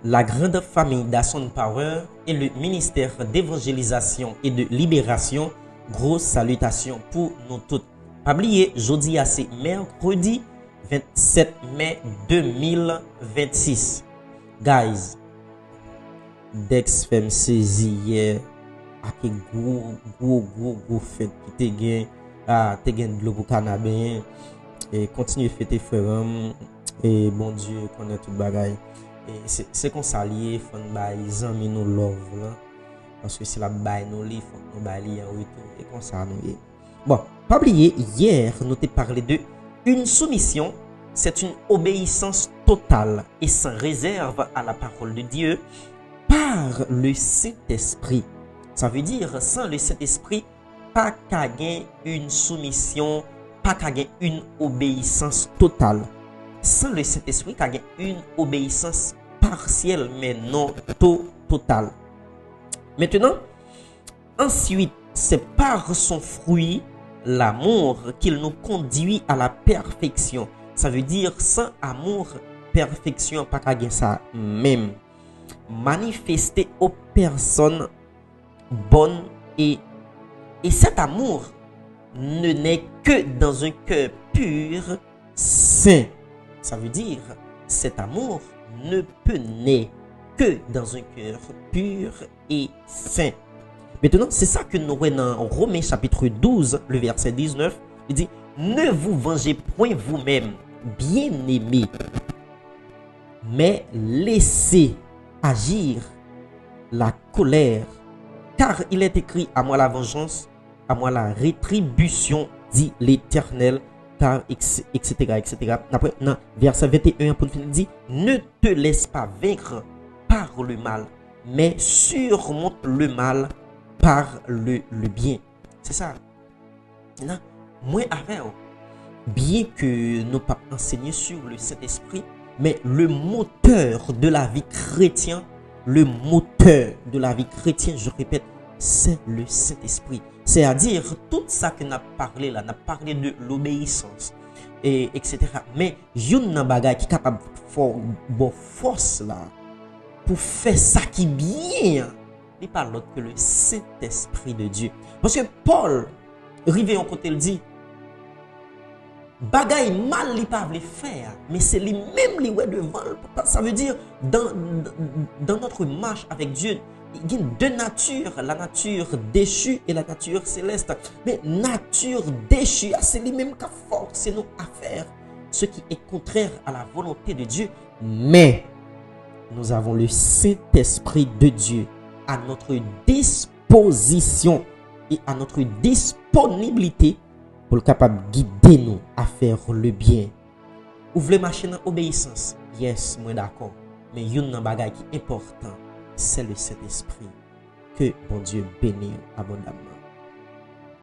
la grande famille d'Asson Power et le ministère d'évangélisation et de libération. Grosse salutation pour nous toutes. Pas oublier, jeudi c'est mercredi 27 mai 2026. Guys, Dex fait me saisir hier avec gros fête qui te gain te gain de l'eau canadien et continue fêter frère et bon Dieu connaît tout bagaille et c'est qu'on s'allie faut bailler les amis nous love là parce que c'est la baille nous li faut nous bailler en retour et comme ça nous. Bon, pas oublier hier nous t'ai parlé de une soumission, c'est une obéissance totale et sans réserve à la parole de Dieu par le Saint-Esprit. Ça veut dire sans le Saint-Esprit pas qu'à gagner une soumission, pas qu'à gagner une obéissance totale. Sans le Saint-Esprit, qu'à gagner une obéissance partielle, mais non totale. Maintenant, ensuite, c'est par son fruit, l'amour, qu'il nous conduit à la perfection. Ça veut dire sans amour, perfection, pas qu'à gagner ça même. Manifester aux personnes bonnes et cet amour ne naît que dans un cœur pur, saint. Ça veut dire, cet amour ne peut naître que dans un cœur pur et saint. Maintenant, c'est ça que nous voyons dans Romains chapitre 12, le verset 19. Il dit, ne vous vengez point vous-même, bien-aimés, mais laissez agir la colère, car il est écrit, à moi la vengeance, à moi la rétribution, dit l'Éternel, car etc. etc. Après, dans verset 21 pour finir, dit, ne te laisse pas vaincre par le mal, mais surmonte le mal par le bien. C'est ça. Maintenant, moi avec, bien que nous pas enseigner sur le Saint-Esprit, mais le moteur de la vie chrétienne, je répète, c'est le Saint-Esprit. C'est-à-dire, tout ça que nous avons parlé là, nous avons parlé de l'obéissance, et etc. Mais il y a un bagage qui est capable de faire une force là, pour faire ça qui est bien. Il parle l'autre que le Saint-Esprit de Dieu. Parce que Paul, arrivé en côté, il dit, bagay mal li pas vle faire, mais c'est lui même li ouais devant. Ça veut dire dans notre marche avec Dieu, il y a deux natures, la nature déchue et la nature céleste. Mais nature déchue, c'est lui même qui force nous à faire ce qui est contraire à la volonté de Dieu. Mais nous avons le Saint-Esprit de Dieu à notre disposition et à notre disponibilité pour le capable de guider nous à faire le bien. Ou voulez marcher dans l'obéissance? Yes, moi d'accord. Mais il y a un bagage qui est important, c'est le Saint-Esprit. Que bon Dieu bénisse abondamment.